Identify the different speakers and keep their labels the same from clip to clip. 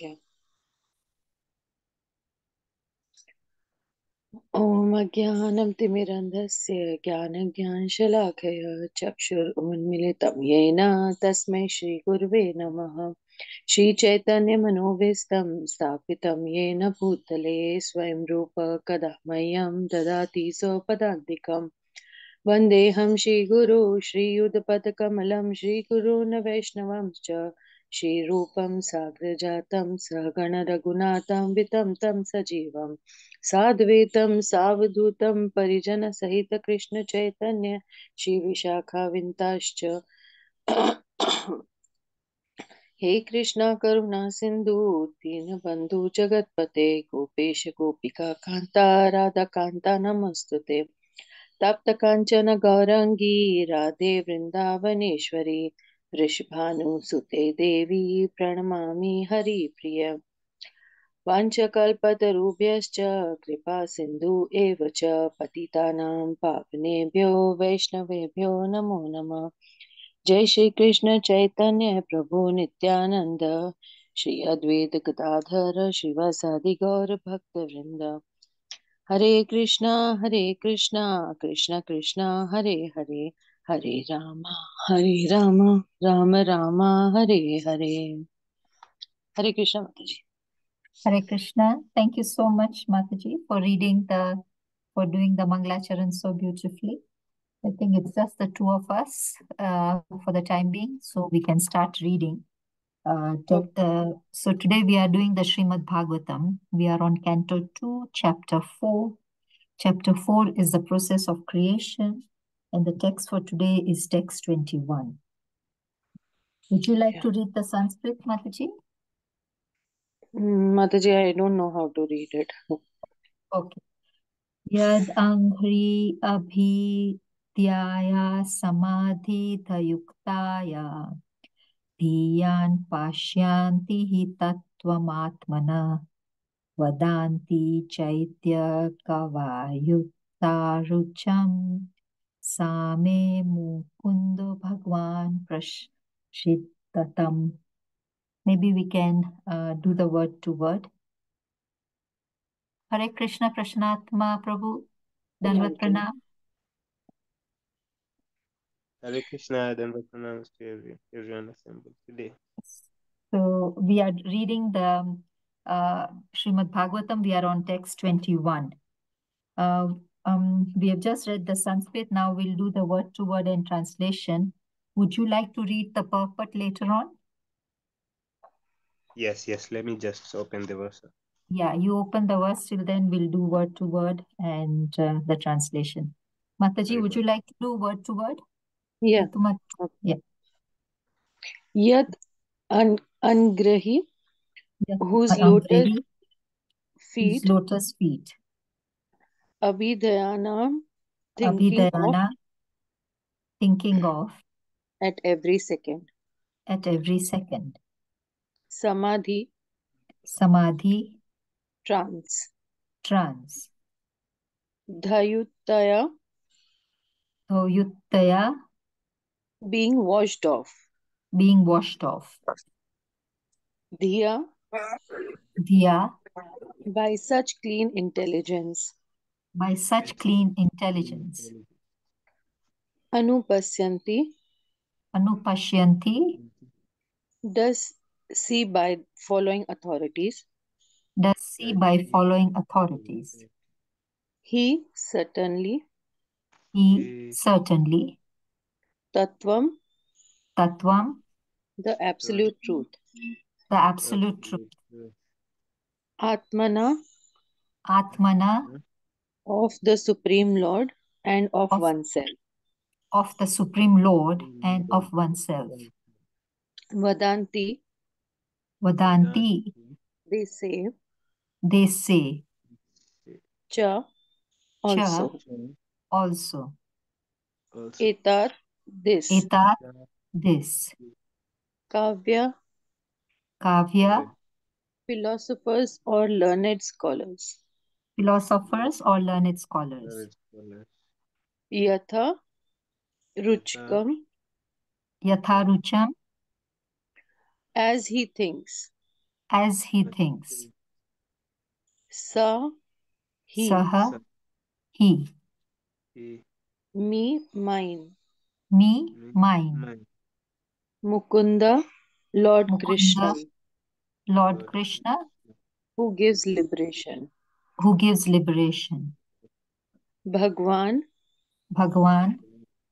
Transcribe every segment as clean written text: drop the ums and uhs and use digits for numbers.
Speaker 1: Okay. ॐ अज्ञानतिमिरन्धस्य ज्ञानज्ञानशलाकया चक्षुरुन्मिलितं येन तस्मै श्रीगुरुवे नमः। श्रीचैतन्यमनोभीष्टं स्थापितं येन भूतले स्वयं रूप कदा मह्यं ददाति स्वपदान्तिकम्। वन्देऽहं श्रीगुरु श्रीयुतपदकमलं श्रीगुरून् वैष्णवंश्च श्रीरूपं साग्रजातं सहगण रघुनाथं वितं तं सजीवं साद्वैतं सावधूतं परिजनसहित कृष्ण चैतन्य श्री विशाखाविन्ताश्च हे कृष्णा करुणा सिंधु दीनबंधु जगतपते गोपेश गोपिका कांता राधा कांता नमस्तुते तप्त कांचन गौरंगी राधे वृंदावनेश्वरी वृषभानुसुते देवी प्रणमामि हरिप्रिय वाञ्छकल्पतरुभ्यश्च कृपा सिन्धु एव च पतितानां पावनेभ्यो वैष्णवेभ्यो नमो नमः। जय श्री कृष्ण चैतन्य प्रभु नित्यानंद श्री अद्वैत गदाधर शिवासादि गौर भक्त वृंद। हरे कृष्णा कृष्णा कृष्णा हरे हरे हरे राम राम राम हरे हरे। हरे कृष्णा माता जी।
Speaker 2: Hare Krishna. Thank you so much, Mataji, for doing the Mangalacharan so beautifully. I think it's just the two of us for the time being, so we can start reading. So today we are doing the Srimad Bhagavatam. We are on Canto 2, Chapter 4. Chapter 4 is the process of creation, and the text for today is text 21. Would you like to read the Sanskrit, Mataji?
Speaker 1: Mataji, I don't know how to read it.
Speaker 2: Okay. Yad anghri abhidyaya samadhitayuktaya dhiyan pashyanti hi tattvamatmana vadanti chaitya kavayuttarucham same mukundo bhagwan prashittatam. Maybe we can do the word to word. Hare Krishna Prashnatma Prabhu, Danvat Pranam.
Speaker 3: Hare Krishna, Danvat Pranams to everyone assembled today.
Speaker 2: So we are reading the Srimad Bhagavatam. We are on text 21. We have just read the Sanskrit. Now we'll do the word to word and translation. Would you like to read the purport later on?
Speaker 3: Yes. Let me just open the verse.
Speaker 2: Yeah, you open the verse. Till then, we'll do word to word and the translation. Mataji, would you like to do word to word?
Speaker 1: Yeah.
Speaker 2: Yeah.
Speaker 1: Yad angrahi, whose
Speaker 2: lotus feet.
Speaker 1: Abhidhyana,
Speaker 2: thinking of.
Speaker 1: At every second.
Speaker 2: At every second.
Speaker 1: Samadhi. Trance. Dhayutaya. Being washed off. Dhiya. By such clean intelligence. Anupashyanti. Does see by following authorities. He certainly. Tattvam. The absolute truth. Atmana. Of the Supreme Lord and of oneself. Vadanti. They say. Cha. Also. Etat. This. Kavya. Philosophers or learned scholars. Yatha. Ruchkam. As he thinks.
Speaker 2: as he thinks.
Speaker 1: Sa, he.
Speaker 2: Saha,
Speaker 3: Sa,
Speaker 2: he.
Speaker 3: he,
Speaker 1: Me, mine.
Speaker 2: Me,
Speaker 3: me,
Speaker 2: mine.
Speaker 3: mine.
Speaker 1: Mukunda, Lord Krishna,
Speaker 2: Mukunda, Lord
Speaker 3: Lord
Speaker 2: Krishna,
Speaker 1: who gives liberation.
Speaker 2: who gives liberation.
Speaker 1: Bhagwan,
Speaker 2: Bhagwan,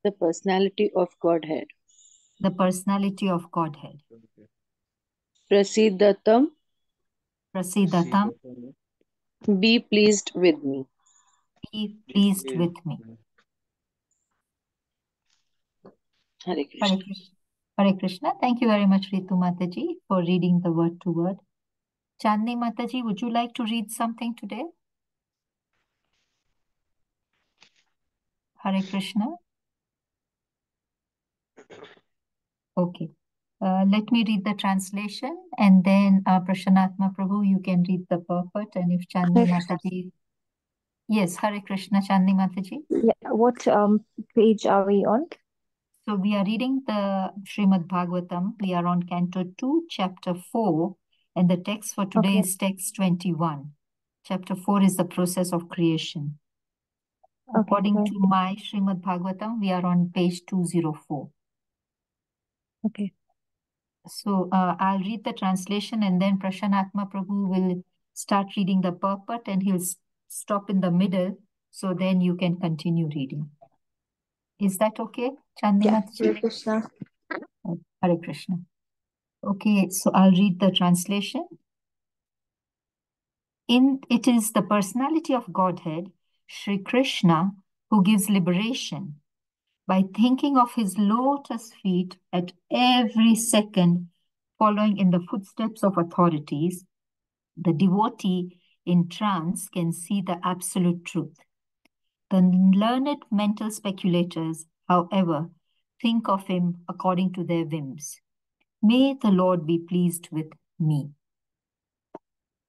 Speaker 1: the personality of Godhead.
Speaker 2: the personality of Godhead.
Speaker 1: Prasidatam,
Speaker 2: Prasidatam,
Speaker 1: be pleased with me.
Speaker 2: be pleased with me.
Speaker 1: Hare
Speaker 2: Hare
Speaker 1: Krishna.
Speaker 2: Krishna. Hare Krishna. Thank you very much, Ritu Mataji, for reading the word to word. Chandni Mataji, would you like to read something today? Hare Krishna. Okay. Let me read the translation, and then Prashanatma Prabhu, you can read the purport, and if Chandni Mataji... Yes, Hare Krishna, Chandni Mataji.
Speaker 4: Yeah, what page are we on?
Speaker 2: So we are reading the Srimad Bhagavatam. We are on Canto 2, Chapter 4, and the text for today
Speaker 4: Okay.
Speaker 2: is text 21. Chapter 4 is the process of creation.
Speaker 4: Okay,
Speaker 2: According
Speaker 4: fine.
Speaker 2: to my Srimad Bhagavatam, we are on page 204.
Speaker 4: Okay.
Speaker 2: So I'll read the translation, and then Prashanatma Prabhu will start reading the purport, and he'll stop in the middle, so then you can continue reading. Is that okay, Chandni
Speaker 4: Yeah,
Speaker 2: Mataji?
Speaker 4: Hare Krishna.
Speaker 2: Hare Krishna. Okay, so I'll read the translation. It is the personality of Godhead, Sri Krishna, who gives liberation. By thinking of his lotus feet at every second, following in the footsteps of authorities, the devotee in trance can see the absolute truth. The learned mental speculators, however, think of him according to their whims. May the Lord be pleased with me.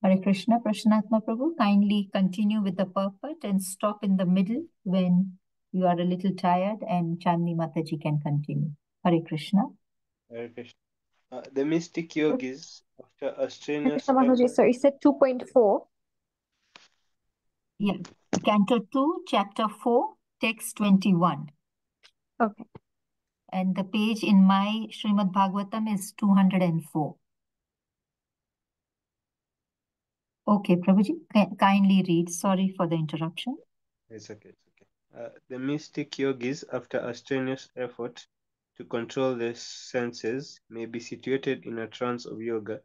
Speaker 2: Hare Krishna, Prashanatma Prabhu, kindly continue with the purport and stop in the middle when you are a little tired, and Chandni Mataji can continue. Hare Krishna.
Speaker 3: Hare Krishna. The mystic yogis, after a
Speaker 4: Hare
Speaker 3: strenuous
Speaker 4: Krishna Mataji,
Speaker 3: effort,
Speaker 4: so you said 2.4.
Speaker 2: Yeah. Canto 2, Chapter 4, Text 21.
Speaker 4: Okay.
Speaker 2: And the page in my Srimad Bhagavatam is 204. Okay, Prabhuji, kindly read. Sorry for the interruption.
Speaker 3: it's okay, it's okay. The mystic yogis, after a strenuous effort to control the senses, may be situated in a trance of yoga,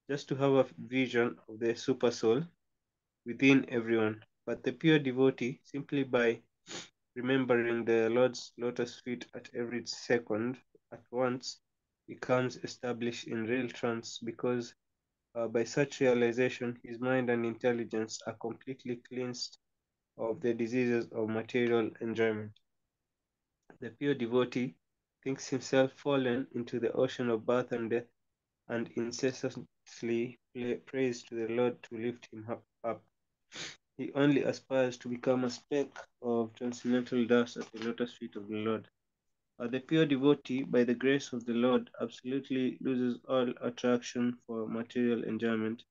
Speaker 3: just to have a vision of the super soul within everyone. But the pure devotee, simply by remembering the Lord's lotus feet at every second at once, becomes established in real trance, because by such realization his mind and intelligence are completely cleansed of the diseases of material enjoyment. The pure devotee thinks himself fallen into the ocean of birth and death, and incessantly prays to the Lord to lift him up. He only aspires to become a speck of transcendental dust at the lotus feet of the Lord. The pure devotee, by the grace of the Lord, absolutely loses all attraction for material enjoyment,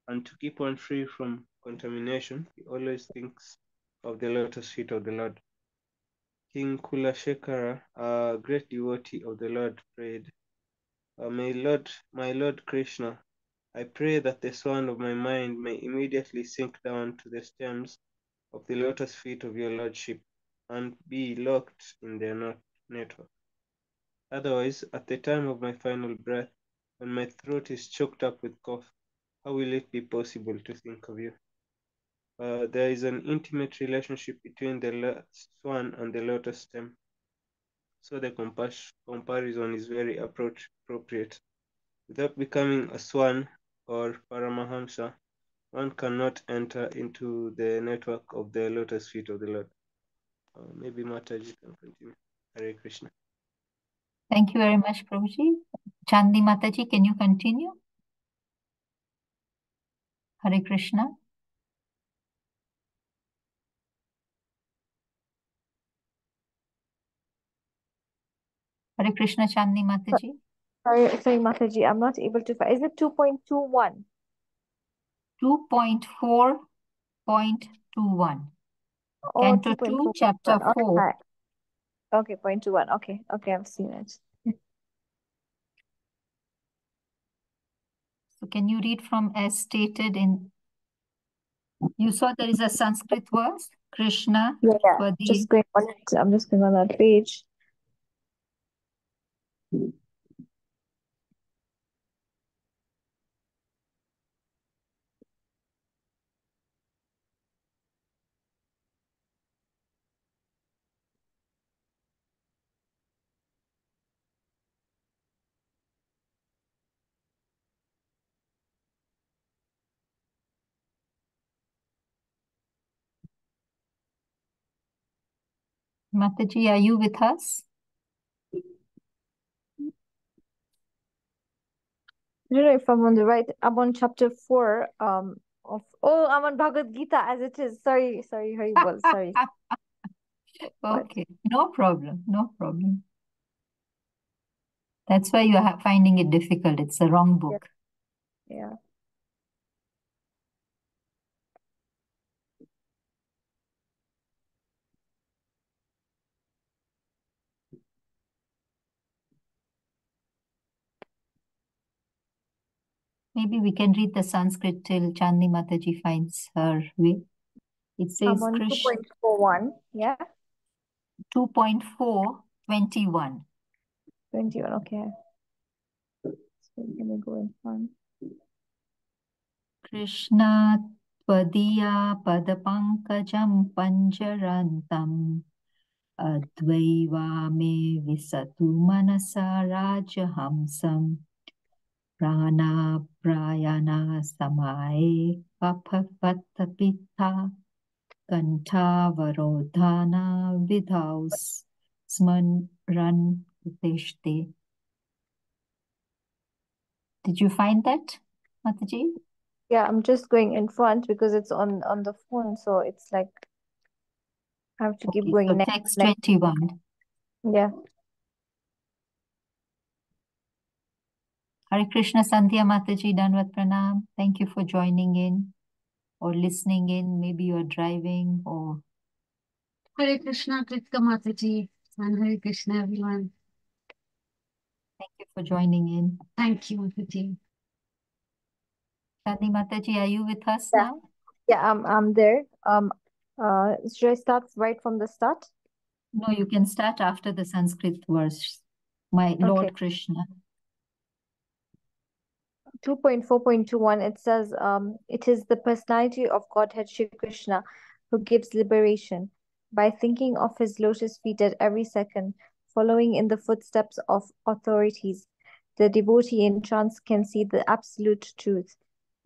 Speaker 3: and to keep one free from contamination, he always thinks of the lotus feet of the Lord. King Kulashekara, a great devotee of the Lord, prayed, my Lord Krishna, I pray that the swan of my mind may immediately sink down to the stems of the lotus feet of your Lordship and be locked in their network. Otherwise, at the time of my final breath, when my throat is choked up with cough, how will it be possible to think of you? There is an intimate relationship between the swan and the lotus stem, so the comparison is very appropriate. Without becoming a swan or Paramahamsa, one cannot enter into the network of the lotus feet of the Lord. Maybe Mataji can continue. Hare Krishna.
Speaker 2: Thank you very much, Prabhuji. Chandni Mataji, can you continue? Hare Krishna. Hare Krishna, Chandni Mataji.
Speaker 4: Sorry, Mataji, I'm not able to find. Is it 2.21?
Speaker 2: 2.4.21.
Speaker 4: Oh,
Speaker 2: Canto 2,
Speaker 4: 2.4.
Speaker 2: Chapter 4.
Speaker 4: Okay. Okay, 0.21. Okay. Okay, I've seen it.
Speaker 2: So can you read from as stated in, you saw there is a Sanskrit verse, Krishna,
Speaker 4: Yeah.
Speaker 2: Twadi.
Speaker 4: Just going on it. I'm just going on that page.
Speaker 2: Mataji, are you with us?
Speaker 4: I don't know if I'm on the right. I'm on chapter 4 I'm on Bhagavad Gita as it is. Sorry, Haribol. Sorry. What?
Speaker 2: Okay, no problem, no problem. That's why you are finding it difficult. It's the wrong book.
Speaker 4: Yeah.
Speaker 2: Maybe we can read the Sanskrit till Chandni Mataji finds her way. It says
Speaker 4: I'm on
Speaker 2: Krishna
Speaker 4: 2.41. Yeah.
Speaker 2: 2.4.21.
Speaker 4: 21. Okay. So let me go in front.
Speaker 2: Krishna Tvadiya Padapankajam Panjarantam Advaiva me Visatu Manasa Rajahamsam Prana Prayana Samae Papapatapita Kantavarodhana Vidhaus Smran Uteshte. Did you find that, Mataji?
Speaker 4: Yeah, I'm just going in front because it's on the phone, so it's like I have to keep
Speaker 2: Okay,
Speaker 4: going
Speaker 2: so
Speaker 4: next.
Speaker 2: text 21.
Speaker 4: Yeah.
Speaker 2: Hare Krishna Sandhya Mataji, Danvat Pranam. Thank you for joining in or listening in. Maybe you are driving or...
Speaker 5: Hare Krishna, Kritika Mataji, and Hare Krishna, everyone.
Speaker 2: Thank you for joining in.
Speaker 5: Thank you, Mataji.
Speaker 2: Chandni Mataji, are you with us
Speaker 4: Yeah.
Speaker 2: now?
Speaker 4: Yeah, I'm there. Should I start right from the start?
Speaker 2: No, you can start after the Sanskrit verse. My Lord Krishna.
Speaker 4: 2.4.21, it says, it is the personality of Godhead Shri Krishna who gives liberation. By thinking of his lotus feet at every second, following in the footsteps of authorities, the devotee in trance can see the absolute truth.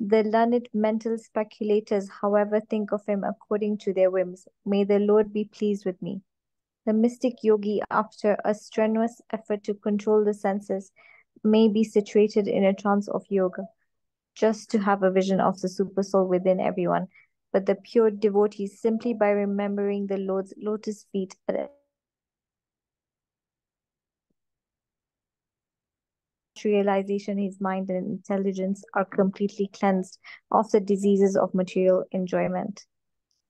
Speaker 4: The learned mental speculators, however, think of him according to their whims. May the Lord be pleased with me. The mystic yogi, after a strenuous effort to control the senses, may be situated in a trance of yoga, just to have a vision of the supersoul within everyone. But the pure devotee, simply by remembering the Lord's lotus feet at realization, his mind and intelligence are completely cleansed of the diseases of material enjoyment.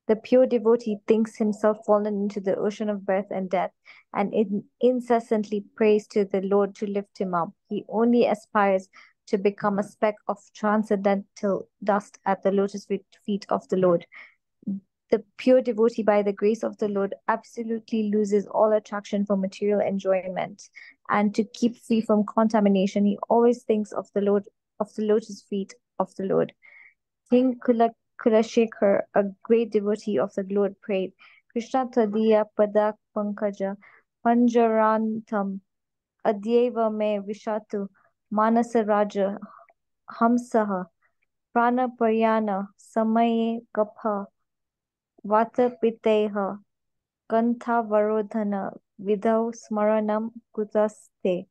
Speaker 4: The pure devotee thinks himself fallen into the ocean of birth and death, and incessantly prays to the Lord to lift him up. He only aspires to become a speck of transcendental dust at the lotus feet of the Lord. The pure devotee, by the grace of the Lord, absolutely loses all attraction for material enjoyment. And to keep free from contamination, he always thinks of the Lord, of the lotus feet of the Lord. King Kulashekar, a great devotee of the Lord, prayed, Krishna Tadiya Padak Pankaja Panjarantam Adyeva Me Vishatu Manasa Raja Hamsaha Prana Paryana Samaye Kapha Vata Piteha Kantha Varodhana Vidau Smaranam Kutaste.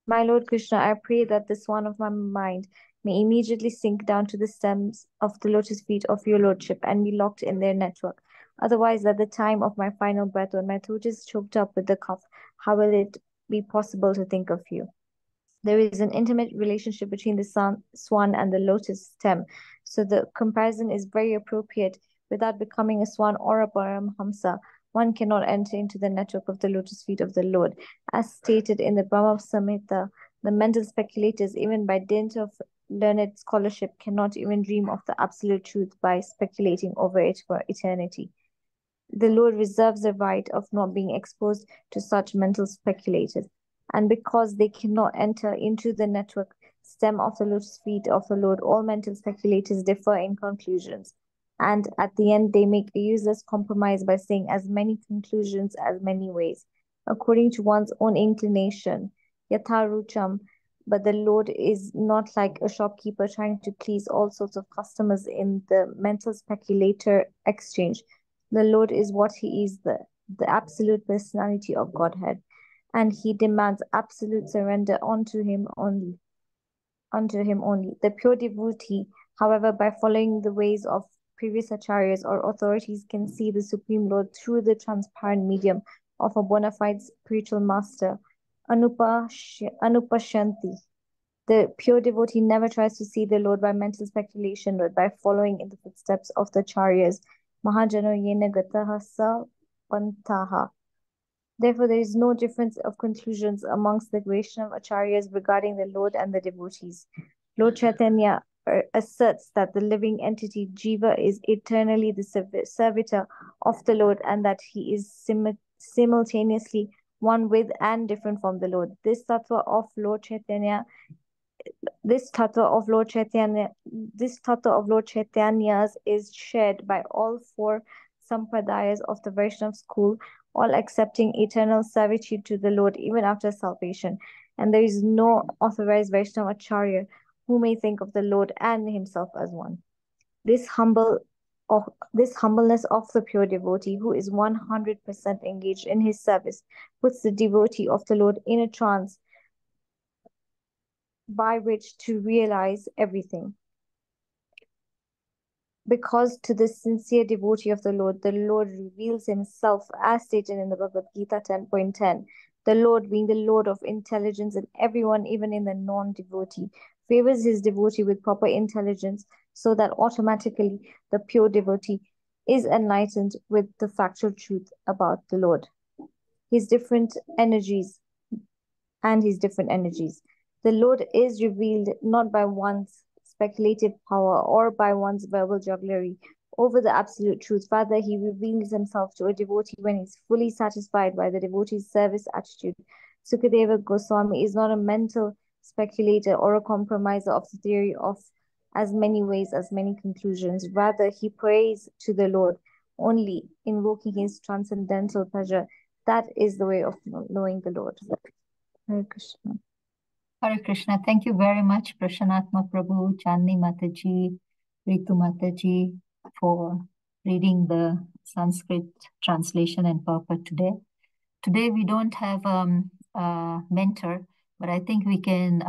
Speaker 4: My Lord Krishna, I pray that the swan of my mind may immediately sink down to the stems of the lotus feet of your lordship and be locked in their network. Otherwise, at the time of my final breath, when my throat is choked up with the cough, how will it be possible to think of you? There is an intimate relationship between the swan and the lotus stem, so the comparison is very appropriate. Without becoming a swan or a Paramhamsa, one cannot enter into the network of the lotus feet of the Lord. As stated in the Brahma Samhita, the mental speculators, even by dint of learned scholarship, cannot even dream of the absolute truth by speculating over it for eternity. The Lord reserves the right of not being exposed to such mental speculators. And because they cannot enter into the network stem of the lotus feet of the Lord, all mental speculators differ in conclusions. And at the end, they make a useless compromise by saying as many conclusions as many ways, according to one's own inclination. Yatharucham. But the Lord is not like a shopkeeper trying to please all sorts of customers in the mental speculator exchange. The Lord is what He is, the absolute personality of Godhead, and He demands absolute surrender unto Him only. The pure devotee, however, by following the ways of previous acharyas or authorities, can see the Supreme Lord through the transparent medium of a bona fide spiritual master, Anupashyanti. The pure devotee never tries to see the Lord by mental speculation, but by following in the footsteps of the acharyas. Mahajano yena gataha sa pantaha. Therefore, there is no difference of conclusions amongst the Vaishnava acharyas regarding the Lord and the devotees. Lord Chaitanya asserts that the living entity Jiva is eternally the servitor of the Lord and that he is simultaneously one with and different from the Lord. This tattva of Lord Chaitanya's is shared by all four sampradayas of the Vaishnava school, all accepting eternal servitude to the Lord even after salvation. And there is no authorized Vaishnava acharya who may think of the Lord and himself as one. This humbleness of the pure devotee who is 100% engaged in his service puts the devotee of the Lord in a trance by which to realize everything. Because to the sincere devotee of the Lord reveals himself as stated in the Bhagavad Gita 10.10. The Lord, being the Lord of intelligence, and everyone, even in the non-devotee, favors his devotee with proper intelligence, so that automatically the pure devotee is enlightened with the factual truth about the Lord, his different energies. The Lord is revealed not by one's speculative power or by one's verbal jugglery over the absolute truth. Rather, he reveals himself to a devotee when he is fully satisfied by the devotee's service attitude. Sukadeva Goswami is not a mental speculator or a compromiser of the theory of as many ways as many conclusions. Rather, he prays to the Lord, only invoking his transcendental pleasure. That is the way of knowing the Lord. Hare Krishna.
Speaker 2: Hare Krishna. Thank you very much, Prashanatma Prabhu, Chandni Mataji, Ritu Mataji, for reading the Sanskrit translation and purport today. Today we don't have a mentor, but I think we can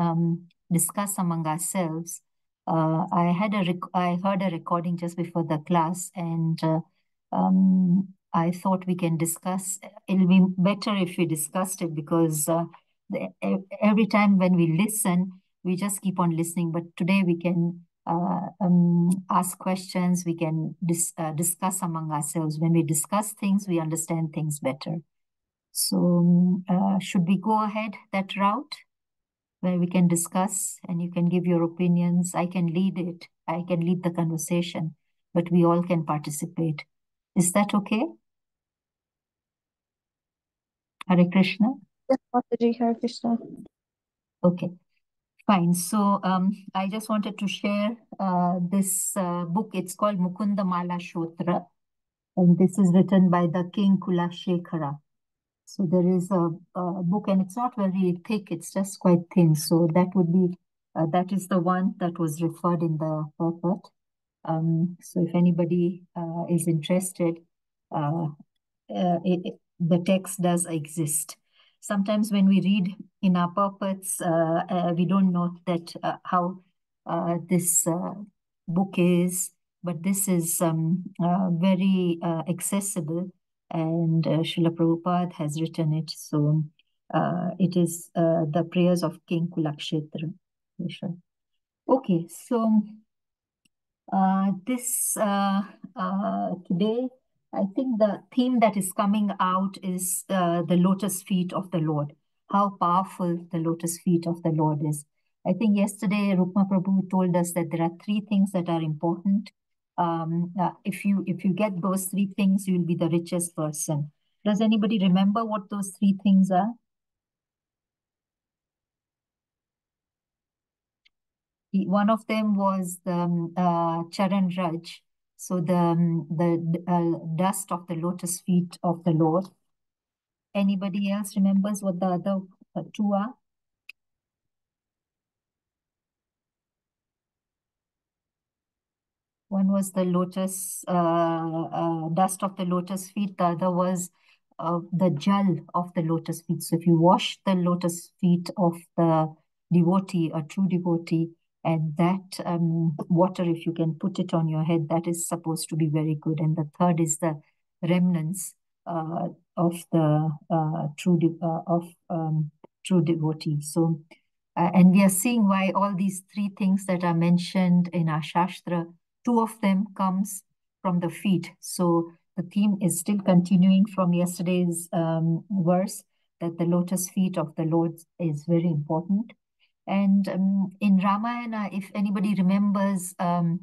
Speaker 2: discuss among ourselves. I heard a recording just before the class, and I thought we can discuss. It'll be better if we discussed it because every time when we listen, we just keep on listening. But today we can ask questions. We can discuss among ourselves. When we discuss things, we understand things better. So should we go ahead that route where we can discuss and you can give your opinions? I can lead it. I can lead the conversation, but we all can participate. Is that okay? Hare Krishna.
Speaker 4: Yes, Mataji, Hare Krishna.
Speaker 2: Okay, fine. So I just wanted to share this book. It's called Mukunda Mala Shotra, and this is written by the King Kulashekara. So there is a book, and it's not very thick. It's just quite thin. So that would be that is the one that was referred in the purport. So if anybody is interested, the text does exist. Sometimes when we read in our purports, we don't know that how this book is, but this is very accessible, and Srila Prabhupada has written it. So It is the prayers of King Kulakshetra. Okay, so today, I think the theme that is coming out is the lotus feet of the Lord. How powerful the lotus feet of the Lord is. I think yesterday Rukma Prabhu told us that there are three things that are important. If you get those three things, you will be the richest person. Does anybody remember what those three things are? One of them was the Charan Raj, so the dust of the lotus feet of the Lord. Anybody else remembers what the other two are? One was the lotus dust of the lotus feet. The other was the jal of the lotus feet. So if you wash the lotus feet of the devotee, a true devotee, and that water, if you can put it on your head, that is supposed to be very good. And the third is the remnants of the true devotee. So, and we are seeing why all these three things that are mentioned in our Shastra, two of them comes from the feet. So the theme is still continuing from yesterday's verse, that the lotus feet of the Lord is very important. And in Ramayana, if anybody remembers a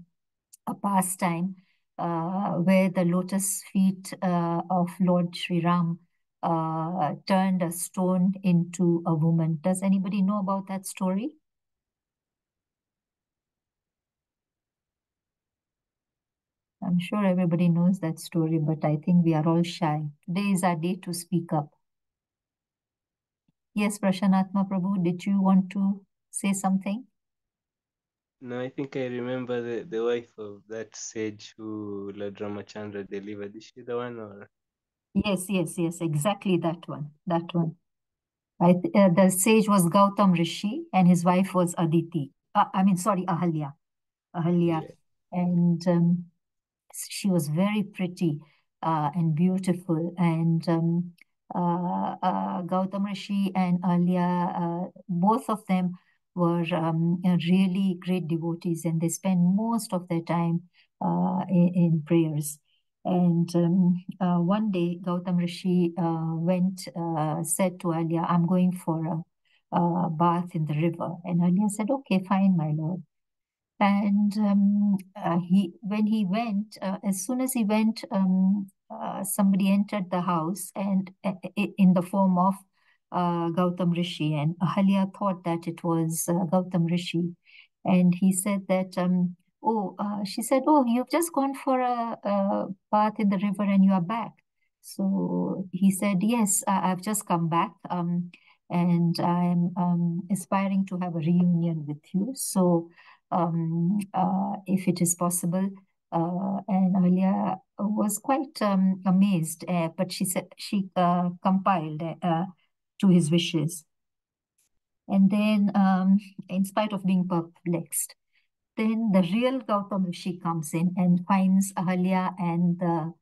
Speaker 2: pastime where the lotus feet of Lord Sri Ram turned a stone into a woman. Does anybody know about that story? I'm sure everybody knows that story, but I think we are all shy. Today is our day to speak up. Yes, Prashanatma Prabhu, did you want to say something?
Speaker 3: No, I think I remember the wife of that sage who Lord Ramachandra delivered. Is she the one or?
Speaker 2: Yes, exactly that one. The sage was Gautam Rishi and his wife was Aditi. Ahalya.
Speaker 3: Yeah.
Speaker 2: And she was very pretty and beautiful. And Gautam Rishi and Ahalya, both of them were really great devotees, and they spent most of their time in prayers. And one day, Gautam Rishi said to Ahalya, "I'm going for a bath in the river." And Ahalya said, "Okay, fine, my lord." And when he went, as soon as he went, somebody entered the house, and in the form of Gautam Rishi, and Ahalya thought that it was Gautam Rishi, and he said that, she said, "Oh, you've just gone for a bath in the river, and you are back." So he said, "Yes, I've just come back, and I'm aspiring to have a reunion with you. So." If it is possible. And Ahalya was quite amazed, but she said she compiled to his wishes. And then, in spite of being perplexed, then the real Gautam Rishi comes in and finds Ahalya and the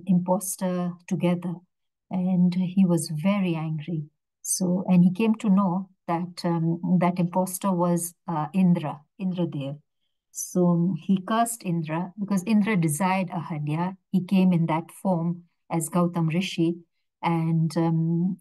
Speaker 2: imposter together. And he was very angry. So, and he came to know that that imposter was Indradev. So he cursed Indra because Indra desired Ahalya. He came in that form as Gautam Rishi, and the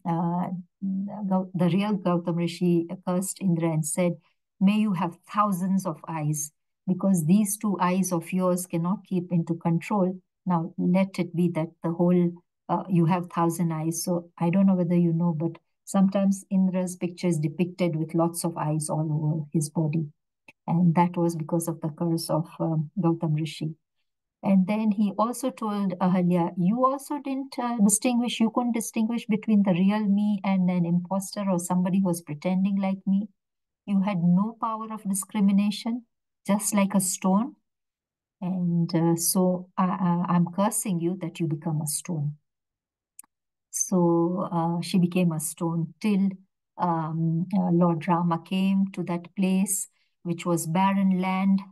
Speaker 2: real Gautam Rishi cursed Indra and said, "May you have thousands of eyes, because these two eyes of yours cannot keep into control. Now let it be that the whole you have 1,000 eyes." So I don't know whether you know, but sometimes Indra's picture is depicted with lots of eyes all over his body. And that was because of the curse of Gautam Rishi. And then he also told Ahalya, "You also didn't you couldn't distinguish between the real me and an imposter or somebody who was pretending like me. You had no power of discrimination, just like a stone. And so I'm cursing you that you become a stone." So she became a stone till Lord Rama came to that place, which was barren land,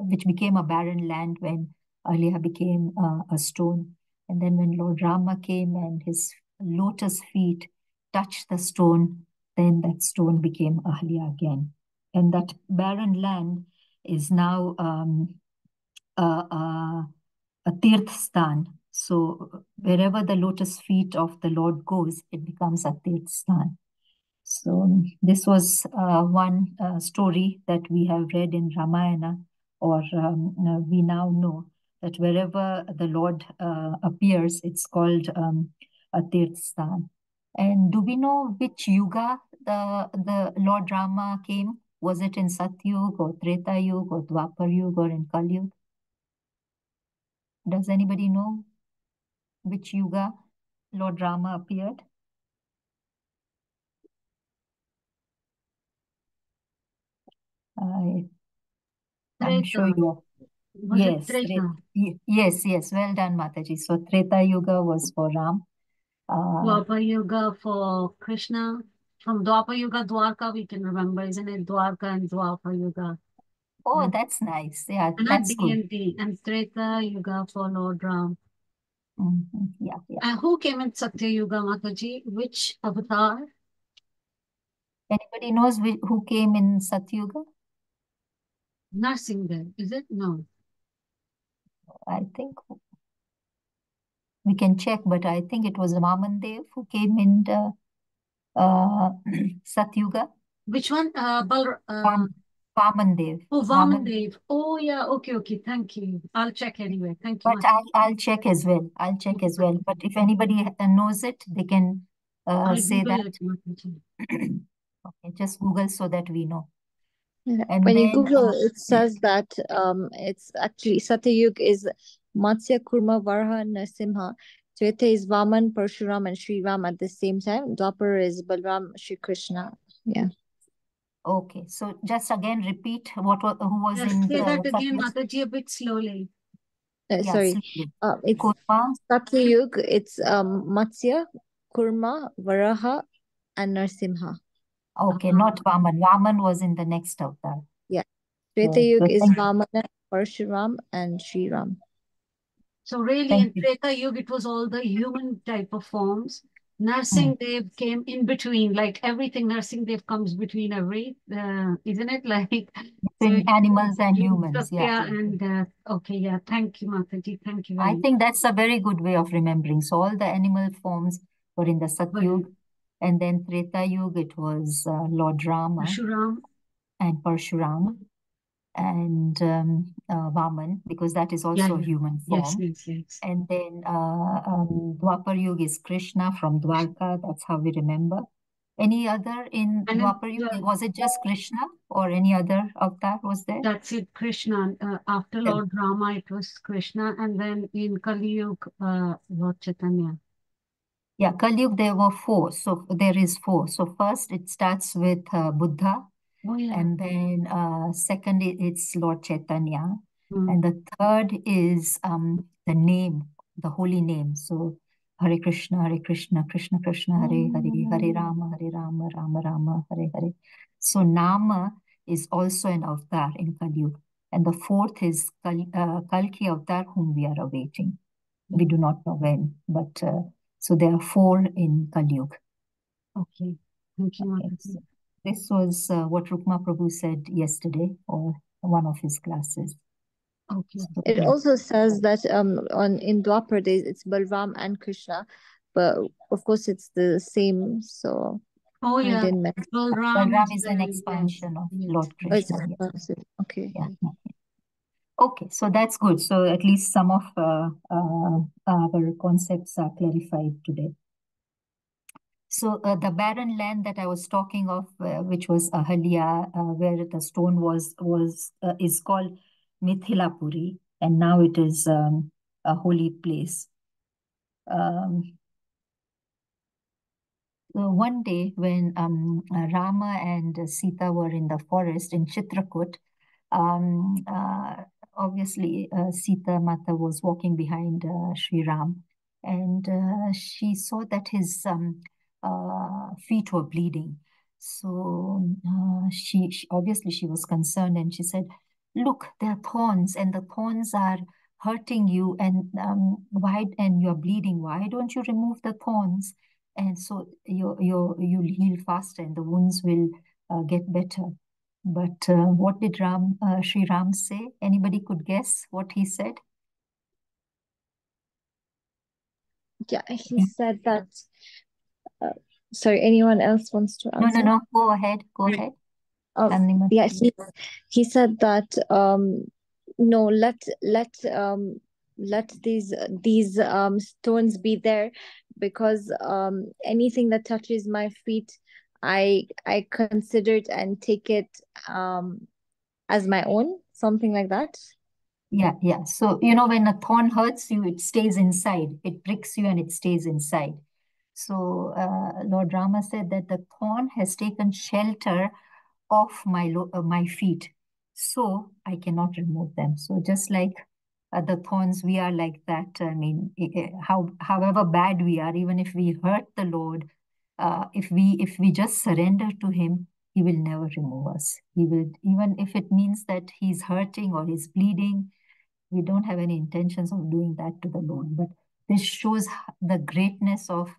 Speaker 2: which became a barren land when Ahalya became a stone. And then when Lord Rama came and his lotus feet touched the stone, then that stone became Ahilya again. And that barren land is now a Tirth Sthan. So wherever the lotus feet of the Lord goes, it becomes a Tirth Sthan. So this was one story that we have read in Ramayana, or we now know that wherever the Lord appears, it's called a Tirth Sthan. And do we know which yuga the Lord Rama came? Was it in Satyug or Treta Yuga or Dwapar Yuga or in Kali Yuga? Does anybody know which yuga Lord Rama appeared? I'm sure
Speaker 5: Treta.
Speaker 2: you are.
Speaker 5: Was it
Speaker 2: Yes,
Speaker 5: Treta?
Speaker 2: yes. Well done, Mataji. So Treta Yuga was for Ram.
Speaker 5: Dwapar Yuga for Krishna. From Dwapar Yuga, Dwarka, we can remember, isn't it? Dwarka and Dwapar Yuga.
Speaker 2: Oh,
Speaker 5: Yeah.
Speaker 2: that's nice. Yeah,
Speaker 5: And not
Speaker 2: that's good.
Speaker 5: D&D. And Treta Yuga for Lord Ram.
Speaker 2: Yeah.
Speaker 5: And who came in Satya Yuga, Mataji? Which avatar?
Speaker 2: Anybody knows who came in Satyuga?
Speaker 5: Narsinga, is it? No.
Speaker 2: I think we can check, but I think it was Vaman Dev who came in the Satyuga.
Speaker 5: Which one?
Speaker 2: Vaman Dev.
Speaker 5: Oh, Vaman Dev. Oh, yeah. Okay. Thank you. I'll check anyway. Thank you.
Speaker 2: But I'll check as well. But if anybody knows it, they can
Speaker 5: I'll
Speaker 2: say
Speaker 5: Google
Speaker 2: that.
Speaker 5: it, Mataji.
Speaker 2: Okay, just Google so that we know.
Speaker 4: Yeah.
Speaker 2: And
Speaker 4: When you
Speaker 2: then,
Speaker 4: Google, it says that it's actually Satyayug is Matsya, Kurma, Varaha, Narasimha. Treta is Vaman, Parshuram, and Sri Ram at the same time. Dwapar is Balram, Sri Krishna. Yeah.
Speaker 2: okay, so just again repeat who was
Speaker 5: Yes,
Speaker 2: in
Speaker 5: say that again,
Speaker 2: Satyuga.
Speaker 5: Mataji, a bit slowly.
Speaker 4: Sorry.
Speaker 2: Slowly.
Speaker 4: It's
Speaker 2: Kurma.
Speaker 4: Satyayug. It's Matsya, Kurma, Varaha, and Narasimha.
Speaker 2: Okay, not Vaman. Vaman was in the next avatar.
Speaker 4: Yeah. Treta Yuga is
Speaker 2: thank you.
Speaker 4: Vamana, Parshuram, and Sri Ram.
Speaker 5: So really
Speaker 2: Thank
Speaker 5: in
Speaker 2: you.
Speaker 5: Treta Yuga, it was all the human type of forms. Narsingh Dev came in between, like everything Narsingh Dev comes between isn't it? Like
Speaker 2: Between animals and
Speaker 5: between
Speaker 2: humans,
Speaker 5: Satya
Speaker 2: yeah.
Speaker 5: and okay, yeah. Thank you, Mataji. Thank you very
Speaker 2: I
Speaker 5: much.
Speaker 2: think that's a very good way of remembering. So all the animal forms were in the Satyug, and then Treta Yuga, it was Lord Rama
Speaker 5: Parshuram.
Speaker 2: and Parshuram and Vaman, because that is also a human form.
Speaker 5: Yes.
Speaker 2: And then Dwapar Yuga is Krishna from Dwarka. That's how we remember. Any other in
Speaker 5: And
Speaker 2: Dwapar Yuga? Was it just Krishna or any other avatar was there?
Speaker 5: That's it, Krishna. After Lord Rama, it was Krishna. And then in Kali Yuga, Lord Chaitanya.
Speaker 2: Yeah, Kali Yuga, there were four. So there is four. So first it starts with Buddha.
Speaker 5: Oh, yeah.
Speaker 2: And then second, it's Lord Chaitanya. And the third is the name, the holy name. So Hare Krishna, Krishna Krishna, Hare Hare, Hare Rama, Rama Rama, Hare Hare. So Nama is also an avatar in Kali Yuga. And the fourth is Kalki avatar, whom we are awaiting. We do not know when, but so there are four in Kali Yuga.
Speaker 5: Okay, thank you, Mataji.
Speaker 2: So this was what Rukma Prabhu said yesterday, or one of his classes.
Speaker 5: Okay.
Speaker 2: So,
Speaker 4: It also says that in Dwapar days it's Balram and Krishna, but of course it's the same. So
Speaker 5: oh
Speaker 4: I
Speaker 5: yeah,
Speaker 4: didn't mention.
Speaker 2: Balram is an expansion of Lord Krishna.
Speaker 4: Okay.
Speaker 2: Yeah. Okay, so that's good. So at least some of our concepts are clarified today. So the barren land that I was talking of, which was Ahilya, where the stone is called Mithilapuri, and now it is a holy place. So one day when Rama and Sita were in the forest in Chitrakoot, obviously Sita Mata was walking behind Sri Ram, and she saw that his feet were bleeding. So she obviously she was concerned, and she said, "Look, there are thorns, and the thorns are hurting you, and you're bleeding. Why don't you remove the thorns? And so you'll heal faster, and the wounds will get better. But what did Sri Ram say? Anybody could guess what he said?
Speaker 4: Yeah, he said that. Sorry, anyone else wants to answer?
Speaker 2: No. Go ahead.
Speaker 4: Yeah, he said that no, let these stones be there, because anything that touches my feet, I consider it and take it as my own, something like that.
Speaker 2: Yeah. So, when a thorn hurts you, it stays inside. It pricks you and it stays inside. So, Lord Rama said that the thorn has taken shelter of my feet, so I cannot remove them. So, just like the thorns, we are like that. I mean, however bad we are, even if we hurt the Lord, if we just surrender to Him, He will never remove us. He will, even if it means that He's hurting or He's bleeding. We don't have any intentions of doing that to the Lord. But this shows the greatness of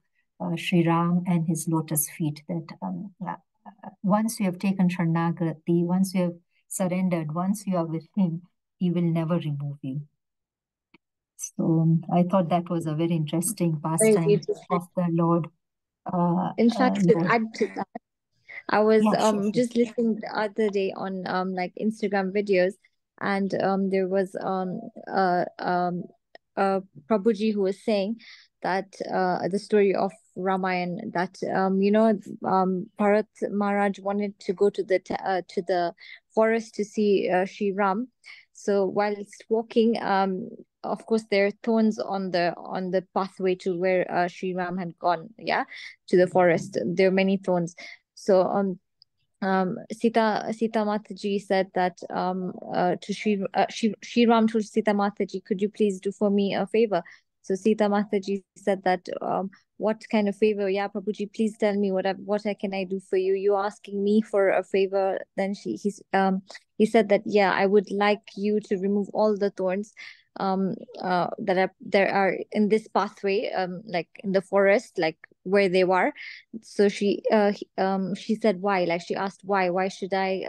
Speaker 2: Sri Ram and his lotus feet, that once you have taken Sharanagati, once you have surrendered, once you are with Him, He will never remove you. So I thought that was a very interesting pastime of the Lord.
Speaker 4: In fact, to
Speaker 2: Lord.
Speaker 4: add to that, I was
Speaker 2: Yes.
Speaker 4: just listening the other day on like Instagram videos, and there was Prabhuji who was saying that the story of Ramayana, that Bharat Maharaj wanted to go to the forest to see Sri Ram. So whilst walking, of course there are thorns on the pathway to where Sri Ram had gone, to the forest. There are many thorns. So Sita Mataji said that to Sri Ram told Sita Mataji, could you please do for me a favor? So Sita Mataji said that what kind of favor? Yeah, Prabhuji, please tell me what can I do for you? You're asking me for a favor. Then he said that, yeah, I would like you to remove all the thorns that are in this pathway, like in the forest, like where they were. So she said, why? Like, she asked why should I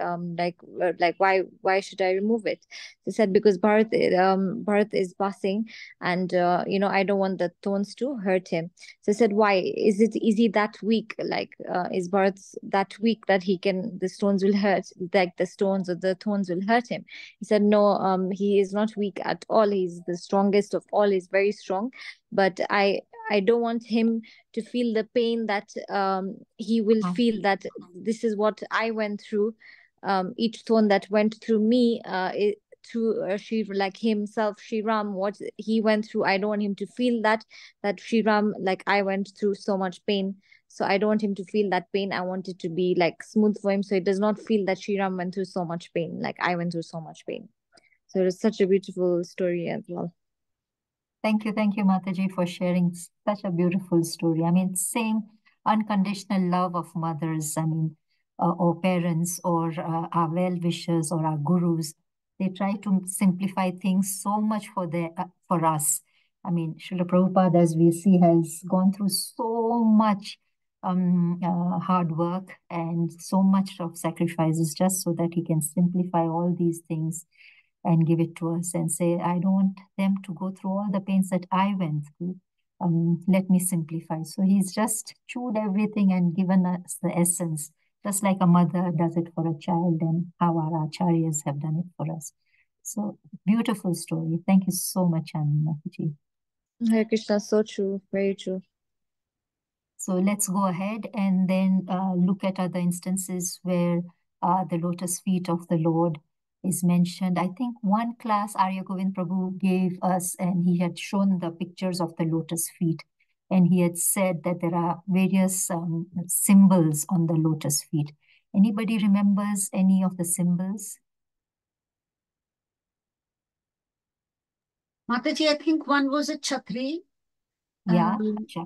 Speaker 4: why should I remove it? She said, because Bharat is passing, and I don't want the thorns to hurt him. So I said, why? Is he that weak? Like, is Bharat that weak that the stones will hurt, like the stones or the thorns will hurt him? He said, no, he is not weak at all. He's the strongest of all. He's very strong, but I don't want him to feel the pain that he will feel, that this is what I went through. Each thorn that went through me, like himself, Sri Ram, what he went through, I don't want him to feel that Sri Ram, like I went through so much pain. So I don't want him to feel that pain. I want it to be like smooth for him, so he does not feel that Sri Ram went through so much pain, like I went through so much pain. So it was such a beautiful story as well.
Speaker 2: Thank you, Mataji, for sharing such a beautiful story. I mean, saying unconditional love of mothers, I mean, or parents, or our well-wishers, or our gurus. They try to simplify things so much for us. I mean, Srila Prabhupada, as we see, has gone through so much hard work and so much of sacrifices just so that he can simplify all these things and give it to us and say, I don't want them to go through all the pains that I went through. Let me simplify. So he's just chewed everything and given us the essence, just like a mother does it for a child, and how our acharyas have done it for us. So beautiful story. Thank you so much, Anandji.
Speaker 4: Hare Krishna, so true, very true.
Speaker 2: So let's go ahead and then look at other instances where the lotus feet of the Lord is mentioned. I think one class Arya Govind Prabhu gave us, and he had shown the pictures of the lotus feet, and he had said that there are various symbols on the lotus feet. Anybody remembers any of the symbols?
Speaker 5: Mataji, I think one was a chhatri.
Speaker 2: Yeah,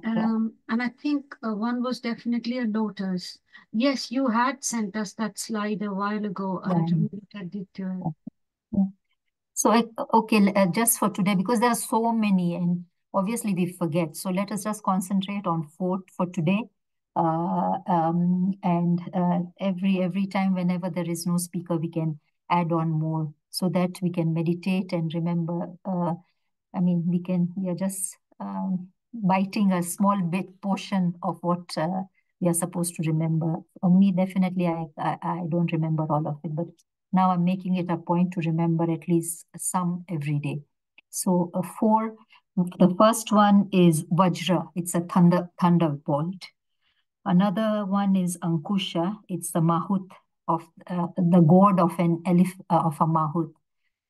Speaker 5: and I think one was definitely a lotus. Yes, you had sent us that slide a while ago. I remember I did too.
Speaker 2: Yeah. So, okay, just for today, because there are so many and obviously we forget. So let us just concentrate on 4 for today. And every time whenever there is no speaker, we can add on more so that we can meditate and remember. We are just biting a small bit portion of what we are supposed to remember. For me, definitely, I don't remember all of it, but now I'm making it a point to remember at least some every day. So 4, the first one is Vajra. It's a thunderbolt. Another one is Ankusha. It's the Mahut of the god of an of a Mahut.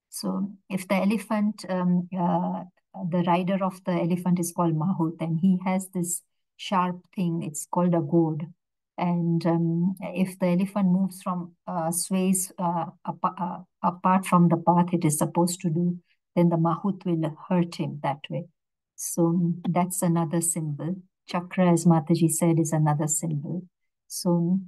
Speaker 2: So if the elephant, the rider of the elephant is called Mahut, and he has this sharp thing, it's called a goad. And if the elephant moves from, sways apart from the path it is supposed to do, then the Mahut will hurt him that way. So that's another symbol. Chakra, as Mataji said, is another symbol. So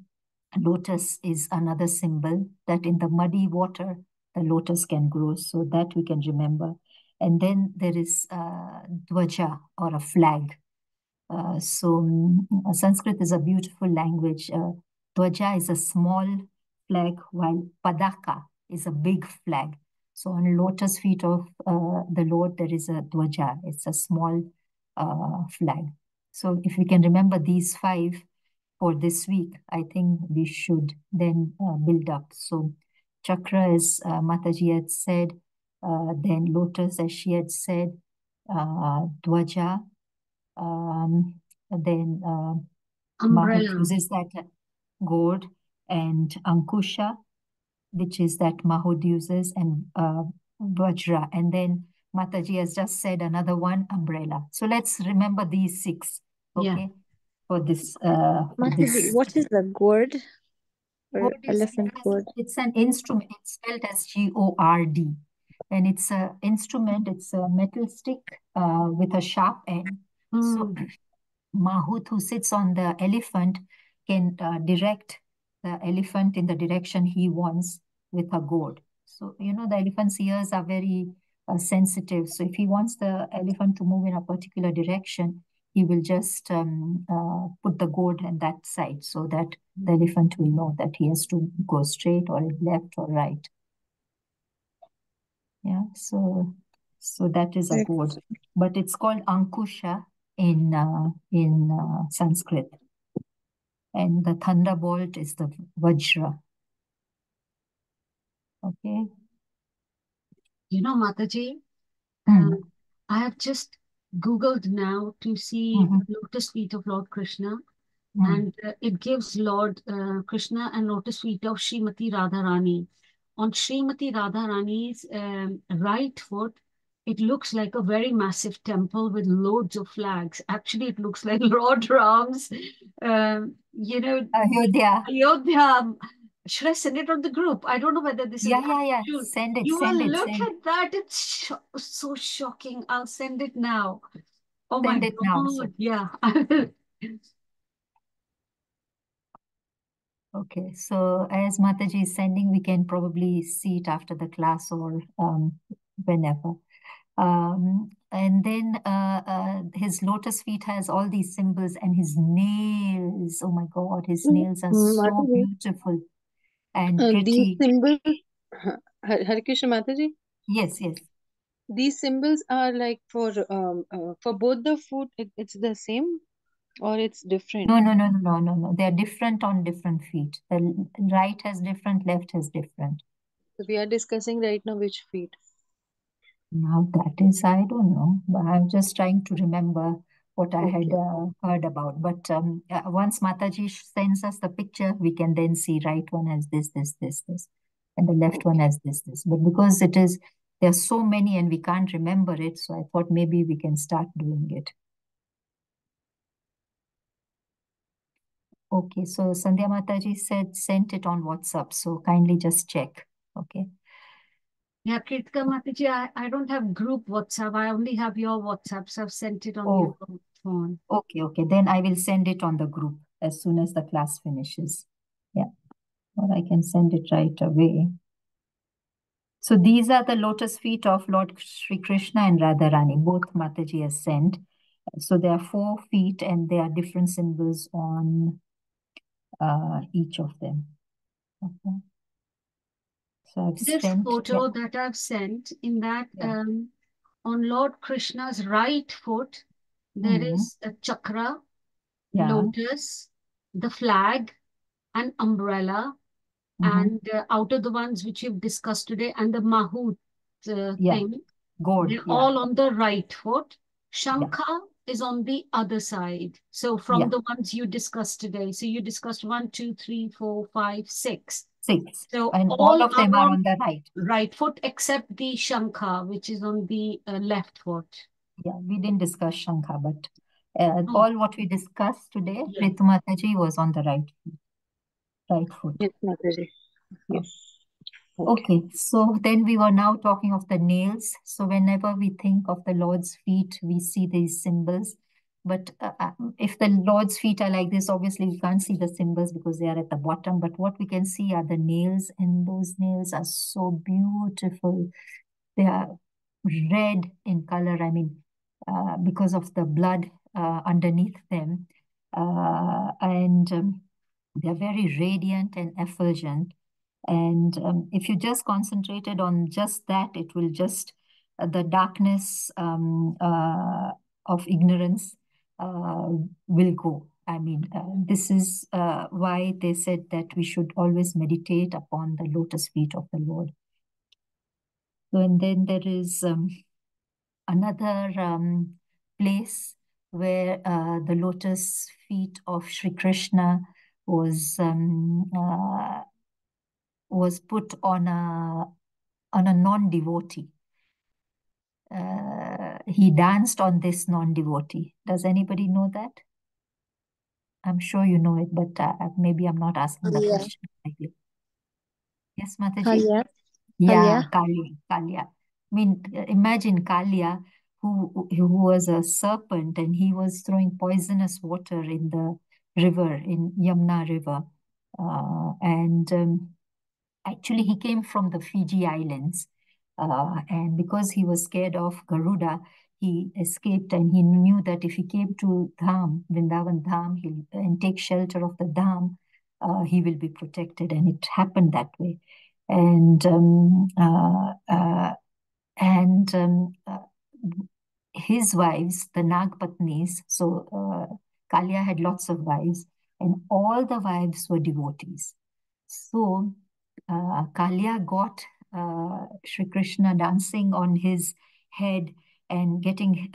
Speaker 2: lotus is another symbol that in the muddy water, the lotus can grow, so that we can remember. And then there is Dwaja, or a flag. Sanskrit is a beautiful language. Dwaja is a small flag, while Padaka is a big flag. So on lotus feet of the Lord, there is a Dwaja. It's a small flag. So if we can remember these 5 for this week, I think we should then build up. So chakra, as Mataji had said, then lotus, as she had said, Dwaja, then Mahut
Speaker 5: Umbrella.
Speaker 2: uses that gourd, and Ankusha, which is that Mahut uses, and Vajra. And then Mataji has just said another one, umbrella. So let's remember these 6, okay,
Speaker 5: Yeah.
Speaker 2: for this.
Speaker 4: Mataji, what is the gourd or
Speaker 2: Gourd is
Speaker 4: elephant gourd?
Speaker 2: it's an instrument. It's spelled as G-O-R-D, and it's an instrument. It's a metal stick with a sharp end. So Mahut, who sits on the elephant, can direct the elephant in the direction he wants with a gourd. So the elephant's ears are very sensitive. So if he wants the elephant to move in a particular direction, he will just put the gourd on that side, so that the elephant will know that he has to go straight or left or right. Yeah, so that is a gourd, but it's called Ankusha in Sanskrit, and the thunderbolt is the Vajra. Okay.
Speaker 5: Mataji, I have just Googled now to see the lotus feet of Lord Krishna, and it gives Lord Krishna and lotus feet of Srimati Radharani. On Srimati Radharani's right foot, it looks like a very massive temple with loads of flags. Actually, it looks like Lord Ram's, Ayodhya. Should I send it on the group? I don't know whether this is
Speaker 2: true. Send it.
Speaker 5: You
Speaker 2: send
Speaker 5: will
Speaker 2: it.
Speaker 5: look
Speaker 2: Send
Speaker 5: at that. It's so shocking. I'll send it now. Oh
Speaker 2: send
Speaker 5: my
Speaker 2: it now.
Speaker 5: God. Yeah, I will.
Speaker 2: Okay, so as Mataji is sending, we can probably see it after the class or whenever. And then his lotus feet has all these symbols, and his nails, oh my God, his nails are so beautiful and
Speaker 1: These
Speaker 2: pretty.
Speaker 1: symbols, Hare Krishna Mataji,
Speaker 2: Yes.
Speaker 1: these symbols are like for both the foot, it's the same or it's different?
Speaker 2: No. They are different on different feet. The right has different, left has different.
Speaker 1: So we are discussing right now which feet.
Speaker 2: Now that is, I don't know, but I'm just trying to remember what I had heard about. But once Mataji sends us the picture, we can then see right one has this, and the left one has this. But because there are so many and we can't remember it, so I thought maybe we can start doing it. Okay, so Sandhya Mataji said sent it on WhatsApp, so kindly just check. Okay.
Speaker 5: Yeah, Kritika Mataji, I don't have group WhatsApp. I only have your WhatsApp, so I've sent it on your phone.
Speaker 2: Okay. Then I will send it on the group as soon as the class finishes. Yeah. Or I can send it right away. So these are the lotus feet of Lord Sri Krishna and Radharani, both Mataji has sent. So there are 4 feet and there are different symbols on each of them. Okay. So I've
Speaker 5: This
Speaker 2: sent,
Speaker 5: photo that I've sent, in that on Lord Krishna's right foot, there is a chakra, lotus, the flag, an umbrella, and out of the ones which you've discussed today, and the Mahut thing, they're all on the right foot. Shankha is on the other side. So from the ones you discussed today, so you discussed 1, 2, 3, 4, 5, 6.
Speaker 2: 6.
Speaker 5: So
Speaker 2: And all of them are on the
Speaker 5: right foot, except the Shankha, which is on the left foot.
Speaker 2: Yeah, we didn't discuss Shankha, but all what we discussed today, Ritu Mataji was on the right foot.
Speaker 1: Yes, Mataji. Yes.
Speaker 2: Okay, so then we were now talking of the nails. So whenever we think of the Lord's feet, we see these symbols. But if the Lord's feet are like this, obviously we can't see the symbols because they are at the bottom. But what we can see are the nails, and those nails are so beautiful. They are red in color, I mean, because of the blood underneath them. And they're very radiant and effulgent. And if you just concentrated on just that, it will just, the darkness of ignorance will go. I mean, this is why they said that we should always meditate upon the lotus feet of the Lord. So, and then there is another place where the lotus feet of Sri Krishna was put on a non-devotee. He danced on this non-devotee. Does anybody know that? I'm sure you know it, but maybe I'm not asking the question correctly. Yes, Mataji?
Speaker 4: Kalia.
Speaker 2: Yeah, Kalia. I mean, imagine Kalia, who was a serpent, and he was throwing poisonous water in the river, in Yamuna River. Actually, he came from the Fiji Islands. And because he was scared of Garuda, he escaped, and he knew that if he came to Dham, Vrindavan Dham, and take shelter of the Dham, he will be protected. And it happened that way. And his wives, the Nagpatnis, so Kalia had lots of wives, and all the wives were devotees. So Kalia got Sri Krishna dancing on his head and getting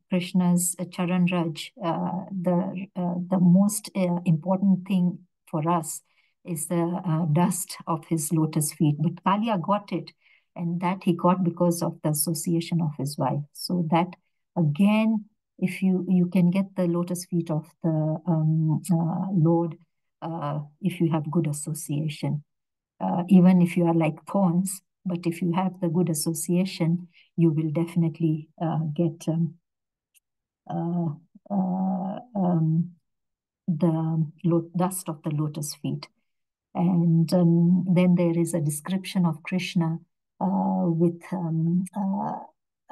Speaker 2: Krishna's Charan Raj. The most important thing for us is the dust of his lotus feet. But Kalia got it, and that he got because of the association of his wife. So that, again, if you can get the lotus feet of the Lord if you have good association. Even if you are like thorns, but if you have the good association, you will definitely get the dust of the lotus feet. And then there is a description of Krishna with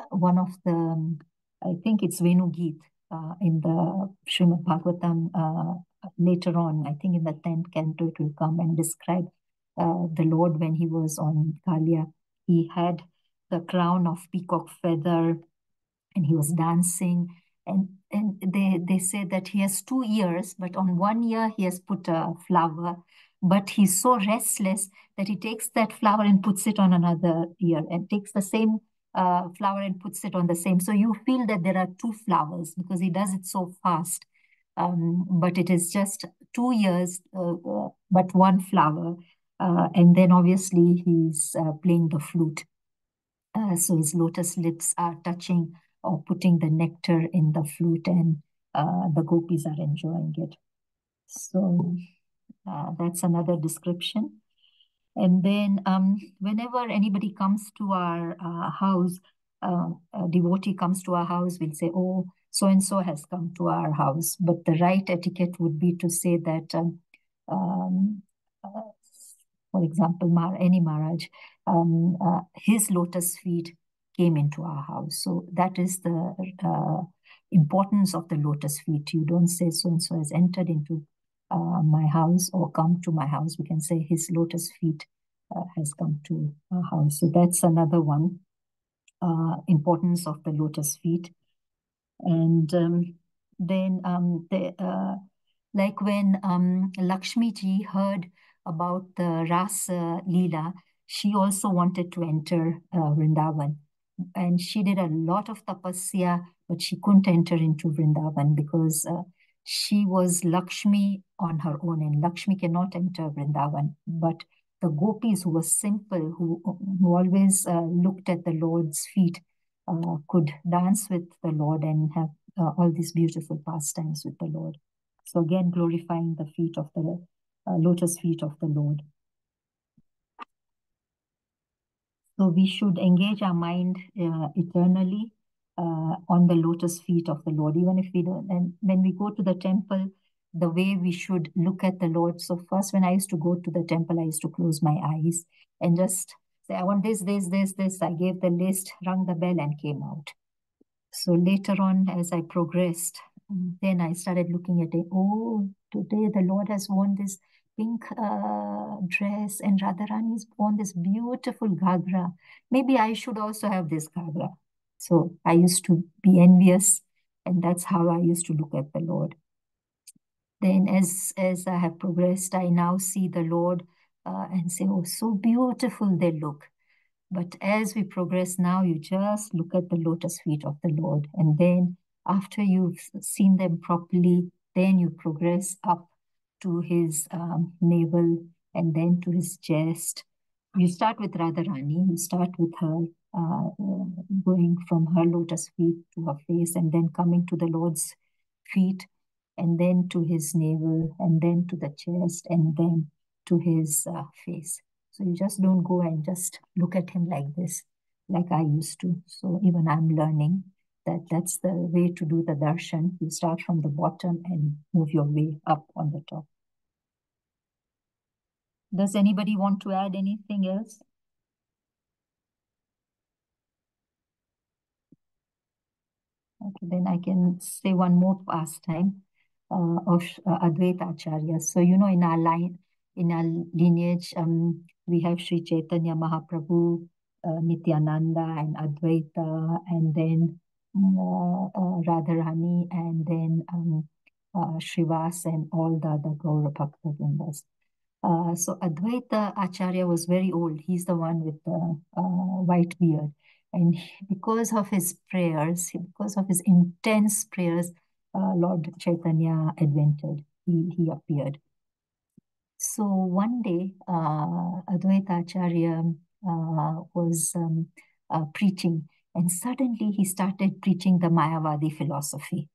Speaker 2: one of the, I think it's Venugit in the Srimad Bhagavatam later on. I think in the 10th canto it will come and describe the Lord when he was on Kalia. He had the crown of peacock feather and he was dancing. And they say that he has 2 ears, but on one ear he has put a flower. But he's so restless that he takes that flower and puts it on another ear, and takes the same flower and puts it on the same. So you feel that there are 2 flowers because he does it so fast. But it is just 2 ears, but 1 flower. And then obviously he's playing the flute. So his lotus lips are touching or putting the nectar in the flute, and the gopis are enjoying it. So that's another description. And then whenever anybody comes to our house, a devotee comes to our house, we'll say, oh, so-and-so has come to our house. But the right etiquette would be to say that, for example, any Maharaj, his lotus feet came into our house. So that is the importance of the lotus feet. You don't say so-and-so has entered into my house or come to my house. We can say his lotus feet has come to our house. So that's another one, importance of the lotus feet. And then like when Lakshmi ji heard about the Ras Leela, she also wanted to enter Vrindavan. And she did a lot of tapasya, but she couldn't enter into Vrindavan because she was Lakshmi on her own, and Lakshmi cannot enter Vrindavan. But the gopis who were simple, who always looked at the Lord's feet, could dance with the Lord and have all these beautiful pastimes with the Lord. So again, glorifying the feet of the lotus feet of the Lord. So we should engage our mind eternally on the lotus feet of the Lord, even if we don't. And when we go to the temple, the way we should look at the Lord. So first, when I used to go to the temple, I used to close my eyes and just say, I want this, this, this, this. I gave the list, rang the bell, and came out. So later on, as I progressed, then I started looking at it. Oh, today the Lord has worn this pink dress, and Radharani's worn this beautiful ghagra. Maybe I should also have this ghagra. So I used to be envious, and that's how I used to look at the Lord. Then as I have progressed, I now see the Lord and say, oh, so beautiful they look. But as we progress now, you just look at the lotus feet of the Lord. And then after you've seen them properly, then you progress up to his navel and then to his chest. You start with Radharani. You start with her going from her lotus feet to her face and then coming to the Lord's feet and then to his navel and then to the chest and then to his face. So you just don't go and just look at him like this, like I used to. So even I'm learning that that's the way to do the darshan. You start from the bottom and move your way up on the top. Does anybody want to add anything else? Okay, then I can say one more pastime of Advaita Acharya. So, you know, in our lineage, we have Sri Chaitanya Mahaprabhu, Nityananda and Advaita, and then Radharani, and then Srivas and all the other Gaura Bhakta Vrindas. So Advaita Acharya was very old. He's the one with the white beard. And because of his prayers, because of his intense prayers, Lord Chaitanya advented. He appeared. So one day, Advaita Acharya was preaching, and suddenly he started preaching the Mayavadi philosophy.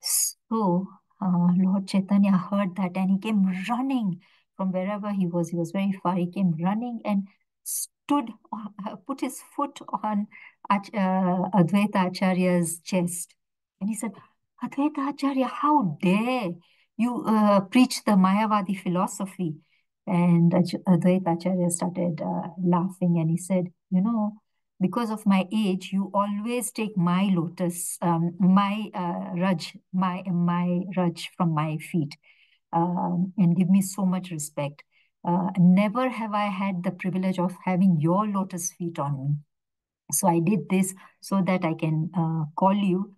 Speaker 2: So Lord Chaitanya heard that, and he came running from wherever he was. He was very far. He came running and stood, put his foot on Advaita Acharya's chest. And he said, Advaita Acharya, how dare you preach the Mayavadi philosophy? And Advaita Acharya started laughing, and he said, you know, because of my age, you always take my lotus, my raj from my feet, and give me so much respect. Never have I had the privilege of having your lotus feet on me. So I did this so that I can call you,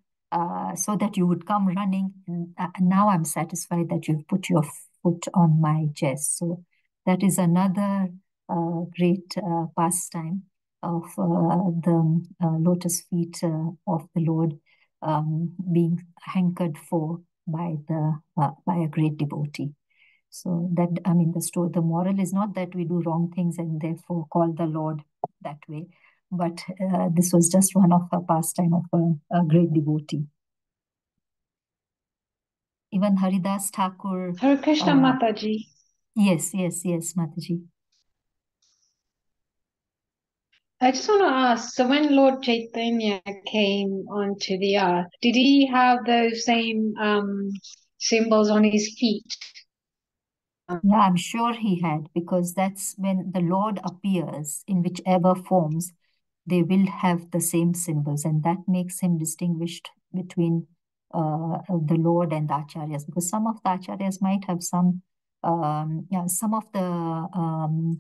Speaker 2: so that you would come running. And now I'm satisfied that you've put your foot on my chest. So that is another great pastime of the lotus feet of the Lord being hankered for by a great devotee. So that, I mean, the moral is not that we do wrong things and therefore call the Lord that way, but this was just one of a pastime of a great devotee. Even Haridas Thakur.
Speaker 6: Hare Krishna, Mataji.
Speaker 2: Yes, Mataji.
Speaker 6: I just want to ask, so when Lord Chaitanya came onto the earth, did he have those same symbols on his feet?
Speaker 2: Yeah, I'm sure he had, because that's when the Lord appears in whichever forms, they will have the same symbols, and that makes him distinguished between the Lord and the acharyas, because some of the acharyas might have some of the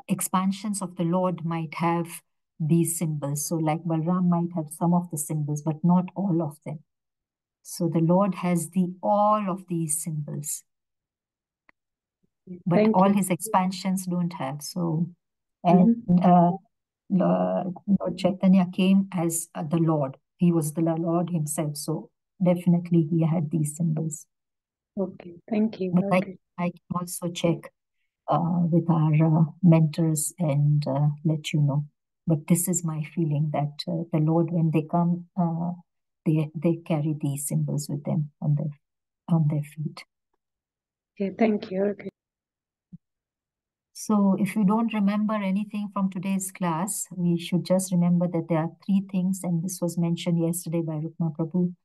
Speaker 2: expansions of the Lord might have these symbols. So like Balram might have some of the symbols, but not all of them. So the Lord has all of these symbols, but
Speaker 6: Thank
Speaker 2: all
Speaker 6: you.
Speaker 2: his expansions don't have. So, and Lord Chaitanya came as the Lord. He was the Lord himself. So definitely he had these symbols.
Speaker 6: Okay, thank you.
Speaker 2: But
Speaker 6: Okay.
Speaker 2: I can also check with our mentors and let you know. But this is my feeling that the Lord, when they come, they carry these symbols with them on their feet.
Speaker 6: Okay, thank you. Okay.
Speaker 2: So if you don't remember anything from today's class, we should just remember that there are 3 things, and this was mentioned yesterday by Rukma Prabhu.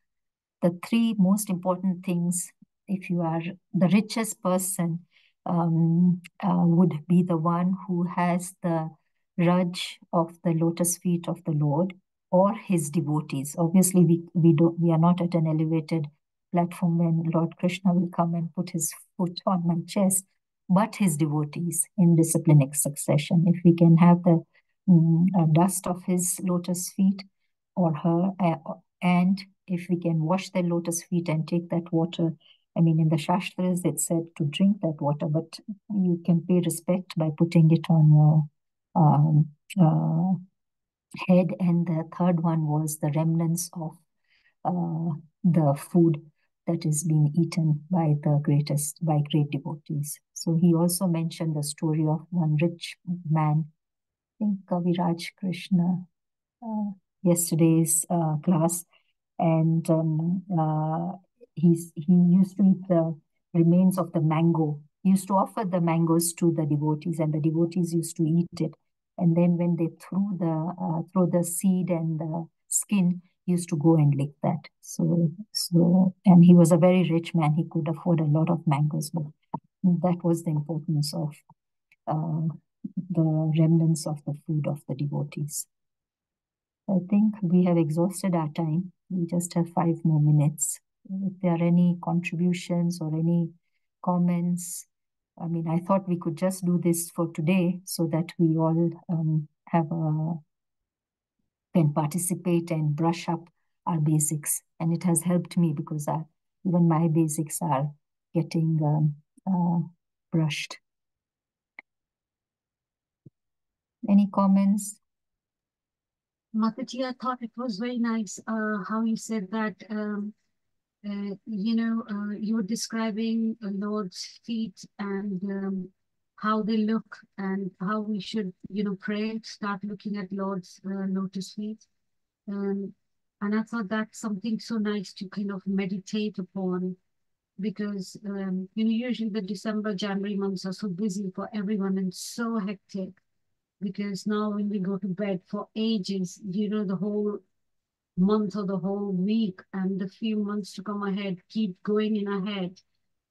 Speaker 2: The 3 most important things, if you are the richest person, would be the one who has the Raj of the lotus feet of the Lord or his devotees. Obviously, we are not at an elevated platform when Lord Krishna will come and put his foot on my chest, but his devotees in disciplinic succession. If we can have the dust of his lotus feet or her, and if we can wash their lotus feet and take that water, I mean, in the Shastras, it's said to drink that water, but you can pay respect by putting it on your head. And the third one was the remnants of the food that is being eaten by great devotees. So he also mentioned the story of one rich man, I think Kaviraj Krishna, yesterday's class, and he used to eat the remains of the mango. He used to offer the mangoes to the devotees, and the devotees used to eat it. And then when they throw the seed and the skin, he used to go and lick that. So and he was a very rich man. He could afford a lot of mangoes, but that was the importance of the remnants of the food of the devotees. I think we have exhausted our time. We just have 5 more minutes. If there are any contributions or any comments, I mean, I thought we could just do this for today so that we all can participate and brush up our basics. And it has helped me because even my basics are getting brushed. Any comments?
Speaker 5: Mataji, I thought it was very nice how you said that, you were describing Lord's feet and how they look and how we should, pray, start looking at Lord's lotus feet. And I thought that's something so nice to kind of meditate upon because, usually the December, January months are so busy for everyone and so hectic. Because now when we go to bed for ages, the whole month or the whole week and the few months to come ahead keep going in ahead.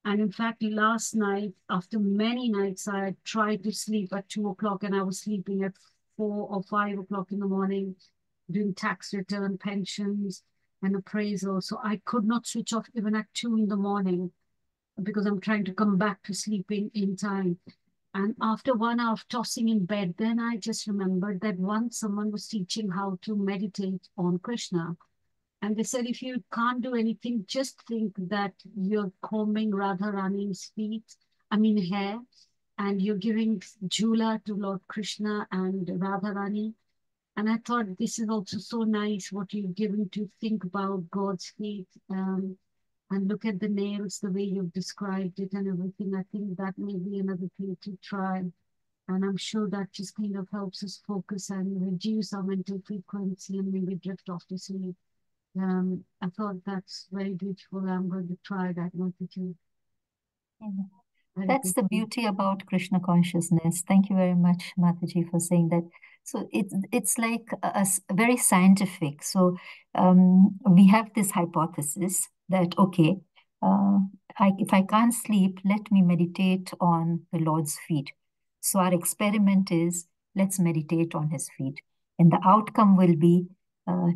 Speaker 5: And in fact, last night, after many nights, I tried to sleep at 2 o'clock and I was sleeping at 4 or 5 o'clock in the morning, doing tax return, pensions, and appraisal. So I could not switch off even at 2 in the morning because I'm trying to come back to sleeping in time. And after 1 hour of tossing in bed, then I just remembered that once someone was teaching how to meditate on Krishna. And they said, if you can't do anything, just think that you're combing Radharani's hair, and you're giving Jhula to Lord Krishna and Radharani. And I thought this is also so nice what you've given to think about God's feet. And look at the nails, the way you've described it and everything. I think that may be another thing to try. And I'm sure that just kind of helps us focus and reduce our mental frequency and maybe drift off to sleep. I thought that's very beautiful. I'm going to try that, Mataji.
Speaker 2: That's the beauty about Krishna consciousness. Thank you very much, Mataji, for saying that. So it's like very scientific. So we have this hypothesis that, okay, if I can't sleep, let me meditate on the Lord's feet. So our experiment is, let's meditate on his feet. And the outcome will be,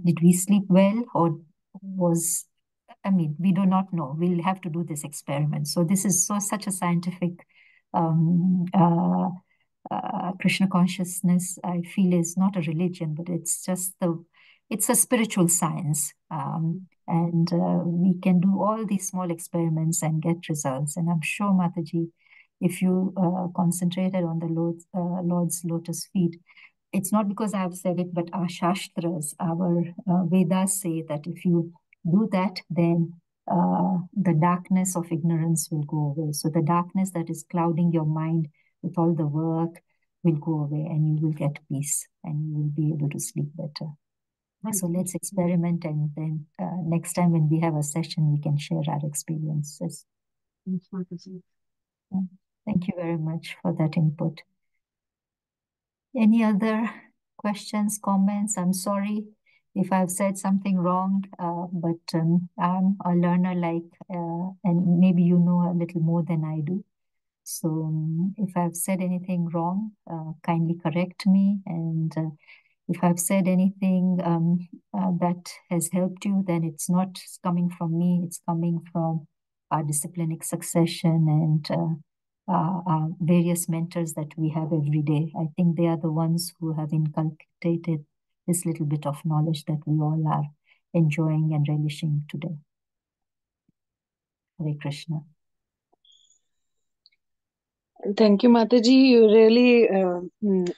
Speaker 2: did we sleep well, or we do not know. We'll have to do this experiment. So this is such a scientific Krishna consciousness, I feel, is not a religion, but it's a spiritual science. And we can do all these small experiments and get results. And I'm sure, Mataji, if you concentrated on the Lord's lotus feet, it's not because I've said it, but our Shastras, our Vedas say that if you do that, then the darkness of ignorance will go away. So the darkness that is clouding your mind with all the work will go away, and you will get peace, and you will be able to sleep better. So let's experiment, and then next time when we have a session, we can share our experiences. Thank you very much for that input. Any other questions, comments? I'm sorry if I've said something wrong, but I'm a learner and maybe you know a little more than I do. So if I've said anything wrong, kindly correct me. And if I've said anything that has helped you, then it's not coming from me, it's coming from our disciplinic succession and various mentors that we have every day. I think they are the ones who have inculcated this little bit of knowledge that we all are enjoying and relishing today. Hare Krishna.
Speaker 1: Thank you, Mataji. You really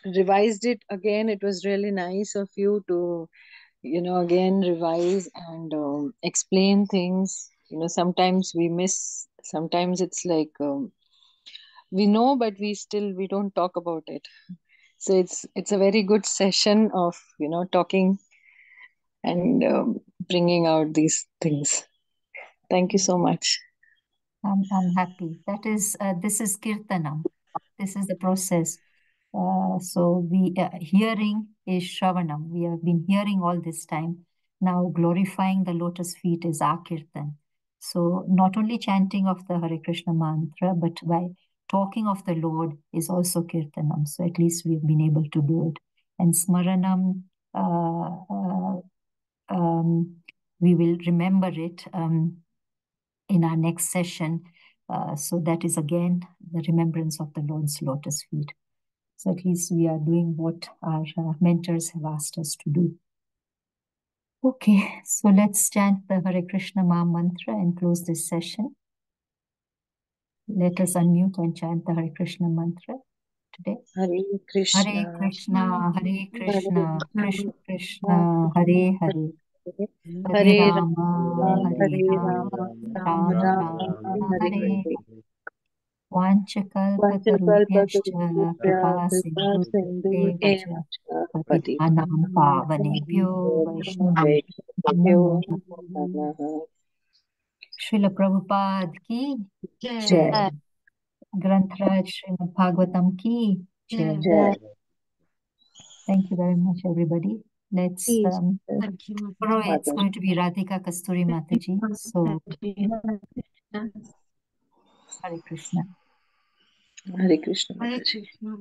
Speaker 1: revised it again. It was really nice of you to, again revise and explain things. Sometimes we miss. Sometimes it's like we know, but we don't talk about it. So it's a very good session of talking and bringing out these things. Thank you so much.
Speaker 2: I'm happy. This is Kirtanam. This is the process. So hearing is Shravanam. We have been hearing all this time. Now glorifying the lotus feet is our Kirtan. So not only chanting of the Hare Krishna mantra, but by talking of the Lord is also Kirtanam. So at least we've been able to do it. And Smaranam, we will remember it in our next session. So that is again the remembrance of the Lord's lotus feet. So at least we are doing what our mentors have asked us to do. Okay, so let's chant the Hare Krishna Maha Mantra and close this session. Let us unmute and chant the Hare Krishna mantra today.
Speaker 1: Hare Krishna,
Speaker 2: Hare Krishna, Hare Krishna, Krishna Krishna, Hare Hare. Hare Rama, Hare Rama, Rama Rama, Hare Hare. Vanchakalpatarubhyascha kripa sindhubhyo patitanam pavanebhyo Vaishnavabhyo namo. Srila Prabhupada ki jai. Granth-raj Srimad Bhagavatam ki jai. Thank you very much, everybody. Let's tomorrow it's going to be Radhika Kasturi Mataji. So Hare Krishna.
Speaker 1: Hare Krishna.
Speaker 5: Hare Krishna.